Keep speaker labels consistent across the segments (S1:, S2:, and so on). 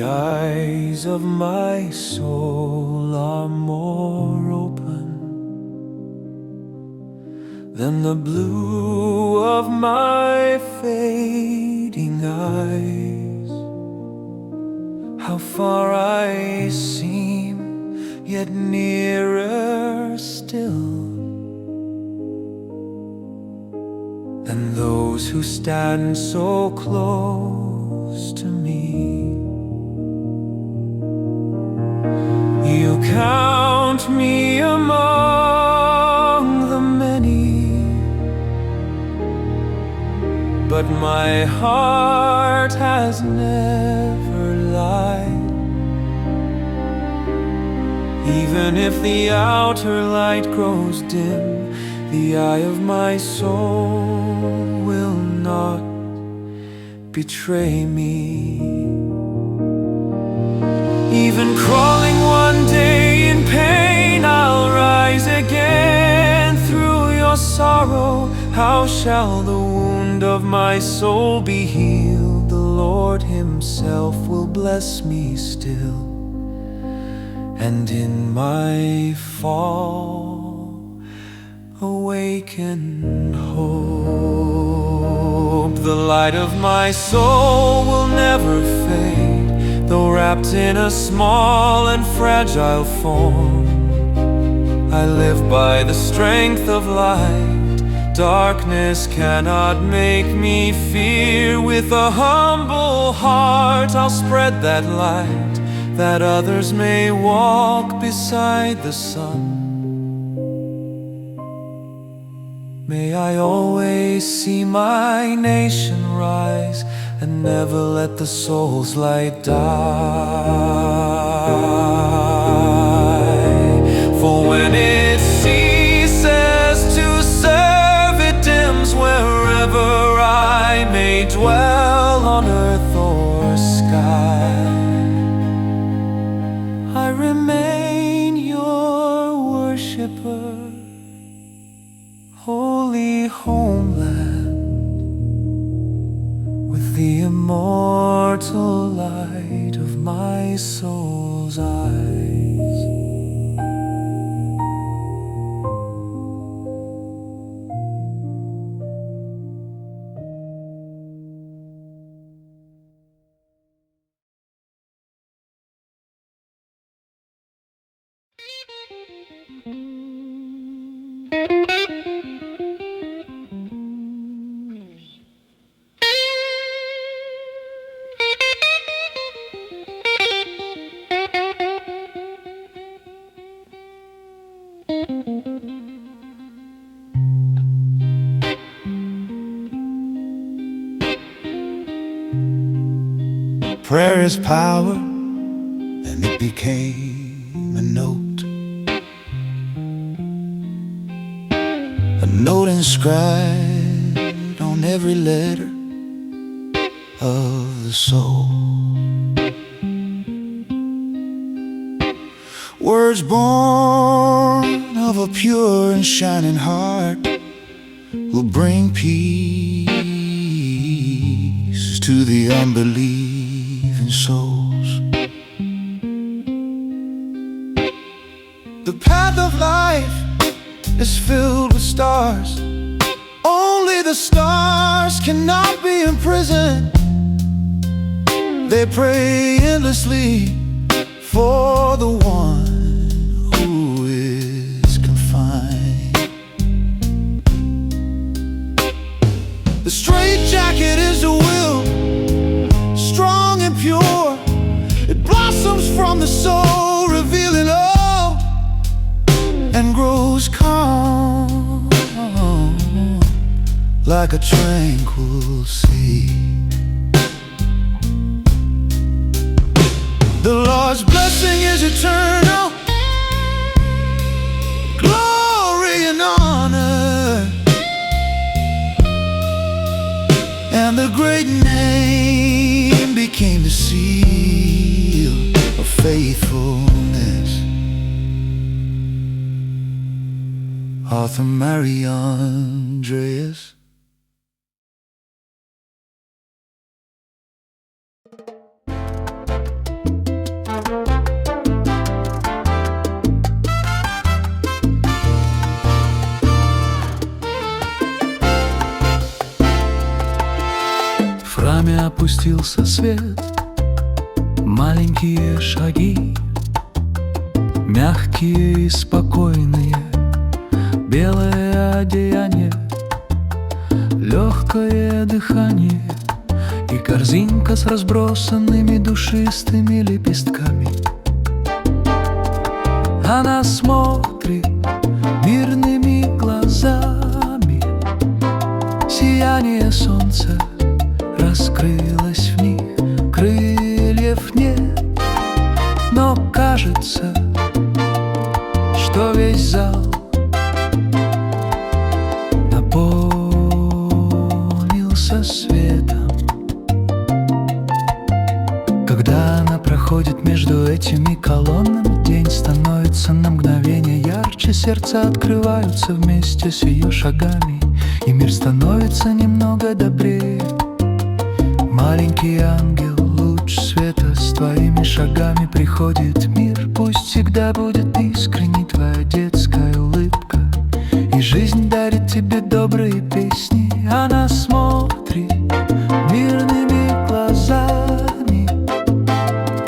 S1: eyes of my soul are more open than the blue of my fading eyes. How far I seem, yet nearer still than those who stand so close to me. You count me among the many, but my heart has never lied. Even if the outer light grows dim, the eye of my soul will not betray me. Even crawling one day in pain, I'll rise again through your sorrow. How shall the wound of my soul be healed? The Lord Himself will bless me still, and in my fall awaken hope. The light of my soul will never fade, though wrapped in a small and fragile form. I live by the strength of light. Darkness cannot make me fear. With a humble heart I'll spread that light, that others may walk beside the sun. May I always see my nation rise, and never let the soul's light die. For when it ceases to serve, it dims wherever I may dwell, on earth or sky. I remain your worshipper, holy homeland, with the immortal light of my soul's eyes.
S2: Prayer is power, and it became a note, inscribed on every letter of the soul. Words born of a pure and shining heart will bring peace to the unbelieving souls. The path of life is filled with stars. Only the stars cannot be imprisoned. They pray endlessly for the one who is confined. The straitjacket is the will, strong and pure. It blossoms from the soul, revealing all, and grows calm like a tranquil sea. The Lord's blessing is eternal, glory and honor, and the great name became the seal of faithfulness. Arthur Mary Andreas.
S3: опустился свет, маленькие шаги, мягкие и спокойные, белое одеяние, легкое дыхание и корзинка с разбросанными душистыми лепестками. Она смотрит мирными глазами, сияние солнца раскрылось в них, крыльев нет, но кажется, что весь зал наполнился светом. Когда она проходит между этими колоннами, день становится на мгновение ярче, сердца открываются вместе с ее шагами, и мир становится немного добрее. Маленький ангел, луч света, с твоими шагами приходит в мир. Пусть всегда будет искренней твоя детская улыбка, и жизнь дарит тебе добрые песни. Она смотрит мирными глазами,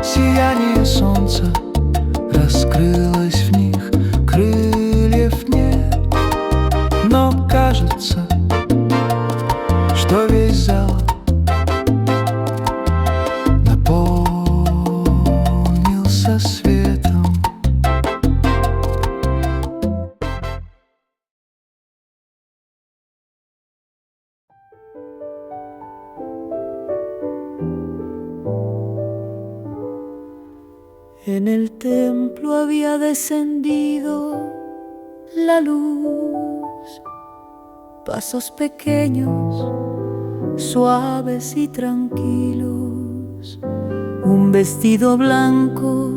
S3: сияние солнца раскрылось в них, крыльев нет, но кажется, что весь зал наполнился светом.
S4: En el templo había descendido la luz, pasos pequeños, suaves y tranquilos, un vestido blanco,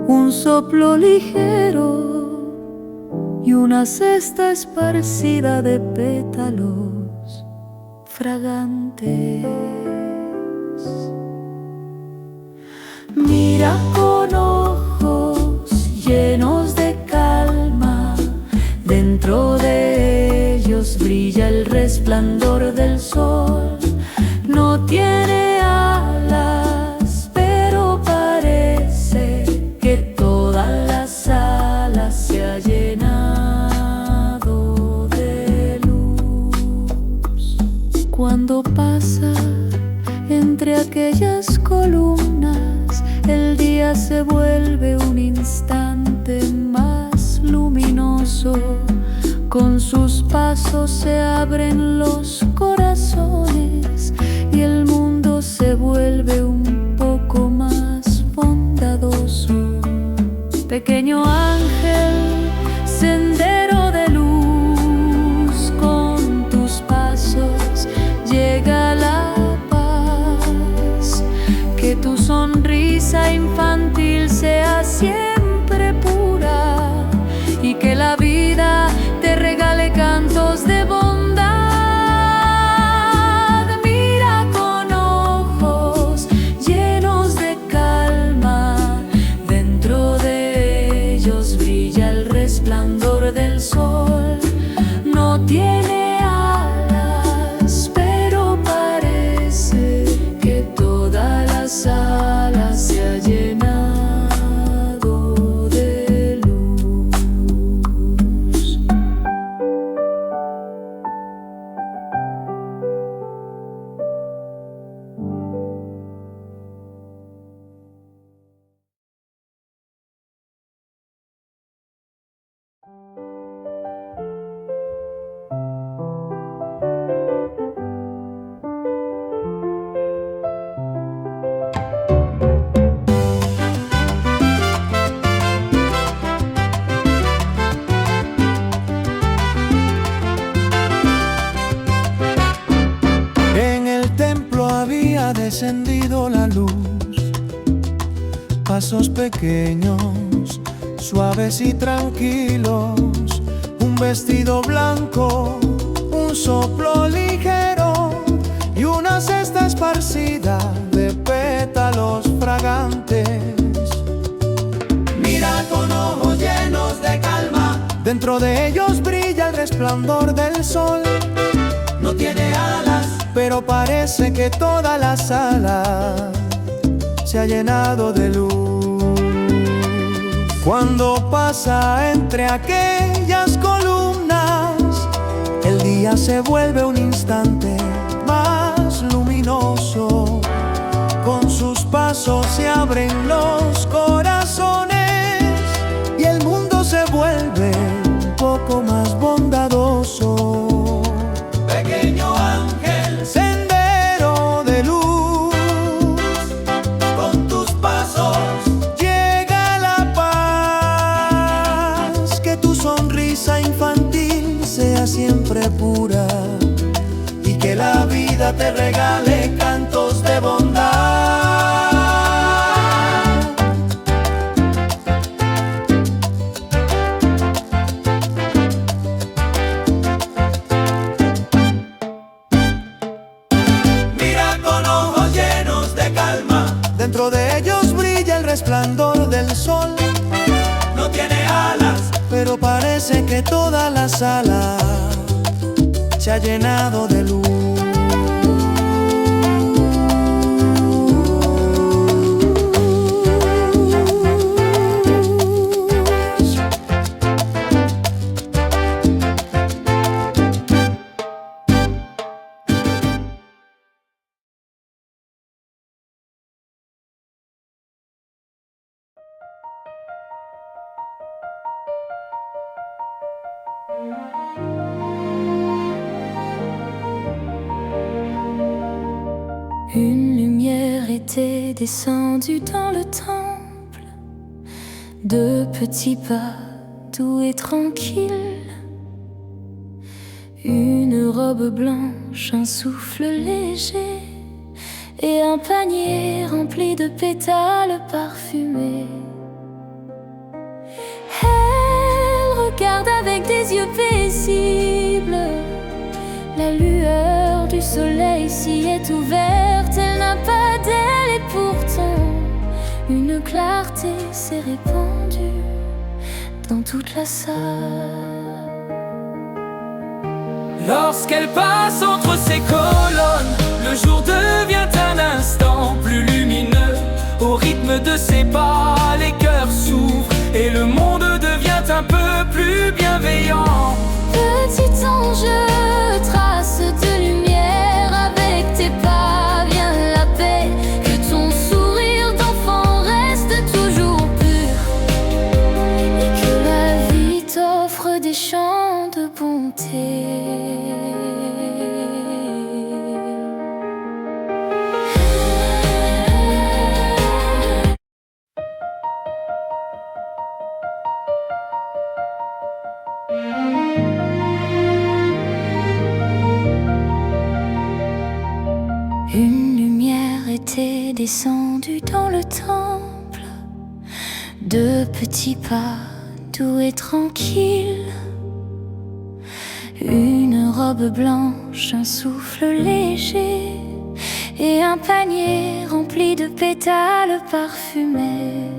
S4: un soplo ligero y una cesta esparcida de pétalos fragantes. Mira con ojos llenos de calma, dentro de ellos brilla el resplandor del sol. No tiene alas, pero parece que toda la sala se ha llenado de luz. Cuando pasa entre aquellas columnas, el día se vuelve un instante más luminoso. Con sus pasos se abren los corazones y el mundo se vuelve un poco más bondadoso. Pequeño ángel, sendero de luz, con tus pasos llega la paz. Que tu sonrisa infantil sea siempre pura y que la vida te regale cantos de bondad. Mira con ojos llenos de calma, dentro de ellos brilla el resplandor del sol. No tiene alas, pero parece que toda la sala se ha llenado de luz.
S2: En el templo había descendido la luz, pasos pequeños, suaves y tranquilos, un vestido blanco, un soplo ligero y una cesta esparcida de pétalos fragantes. Mira con ojos llenos de calma, dentro de ellos brilla el resplandor del sol. No tiene alas, pero parece que toda la sala se ha llenado de luz. Cuando pasa entre aquellas columnas, el día se vuelve un instante más luminoso. Con sus pasos se abren los corazones y el mundo se vuelve un poco más bondadoso. Pequeño ángel, sendero de luz, con tus pasos llega la paz. Que tu sonrisa infantil sea siempre pura y que la vida te regale cantos de bondad. Mira con ojos llenos de calma, dentro de ellos brilla el resplandor del sol. No tiene alas, pero parece que toda la sala se ha llenado de luz.
S4: Une lumière était descendue dans le temple, de petits pas doux et tranquilles, une robe blanche, un souffle léger et un panier rempli de pétales parfumés. Elle regarde avec des yeux paisibles, la lueur du soleil s'y est ouverte. Elle n'a pas d'aile et pourtant une clarté s'est répandue dans toute la salle.
S1: Lorsqu'elle passe entre ces colonnes, le jour devient un instant plus lumineux. Au rythme de ses pas, les cœurs s'ouvrent et le monde devient un peu plus bienveillant.
S4: Petit ange, trace de lumière avec tes pas, viens la paix. Que ton sourire d'enfant reste toujours pur et que la vie t'offre des chants de bonté. Une lumière était descendue dans le temple, de petits pas doux et tranquilles, une robe blanche, un souffle léger et un panier rempli de pétales parfumés.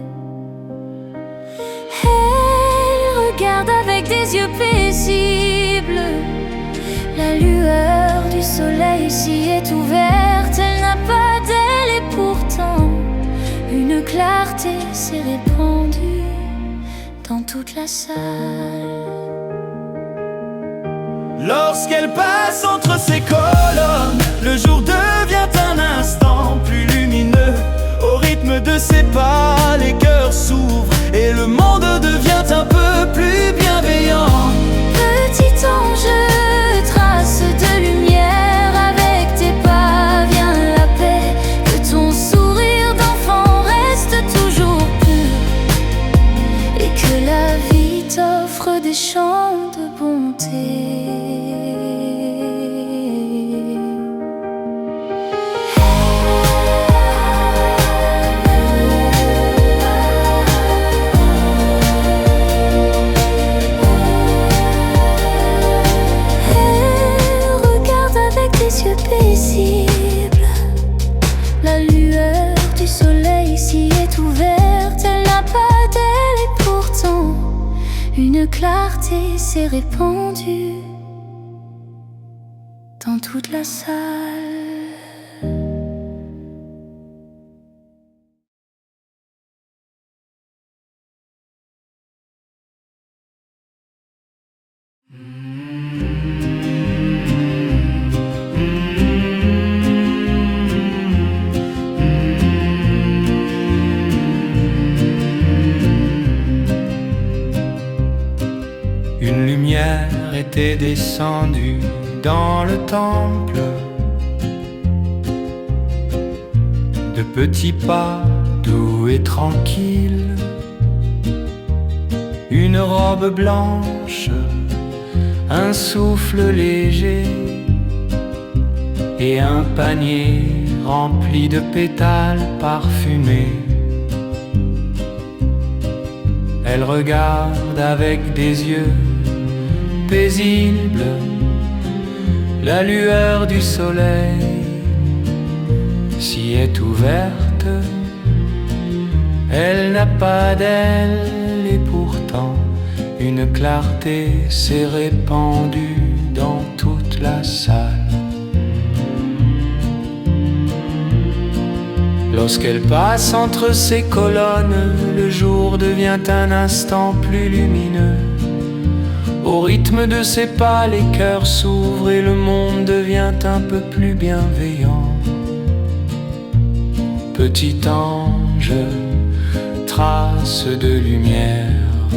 S4: Elle regarde avec des yeux paisibles, la lueur du soleil s'y est ouverte. Elle n'a pas d'aile et pourtant une clarté s'est répandue dans toute la salle.
S2: Lorsqu'elle passe entre ces colonnes, le jour devient un instant plus lumineux. Au rythme de ses pas, les cœurs s'ouvrent et le monde devient un peu plus bienveillant.
S4: Petit ange, trace de lumière avec tes pas, viens la paix. Que ton sourire d'enfant reste toujours pur et que la vie t'offre des chants de bonté. Paisible, la lueur du soleil s'y est ouverte. Elle n'a pas d'aile et pourtant une clarté s'est répandue dans toute la salle.
S3: Une lumière était descendue dans le temple. De petits pas doux et tranquilles, une robe blanche, un souffle léger et un panier rempli de pétales parfumés. Elle regarde avec des yeux paisibles la lueur du soleil s'y est ouverte. Elle n'a pas d'aile et pourtant une clarté s'est répandue dans toute la salle. Lorsqu'elle passe entre ces colonnes, le jour devient un instant plus lumineux. Au rythme de ses pas, les cœurs s'ouvrent et le monde devient un peu plus bienveillant. Petit ange, trace de lumière,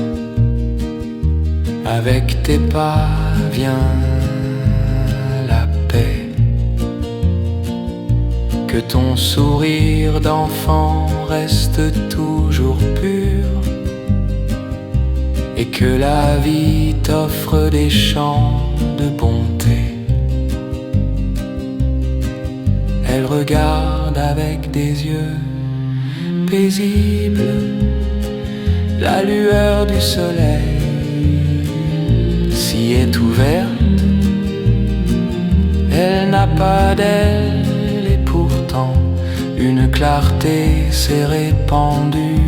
S3: avec tes pas vient la paix. Que ton sourire d'enfant reste toujours pur et que la vie t'offre des chants de bonté. Elle regarde avec des yeux paisibles la lueur du soleil s'y est ouverte. Elle n'a pas d'aile et pourtant une clarté s'est répandue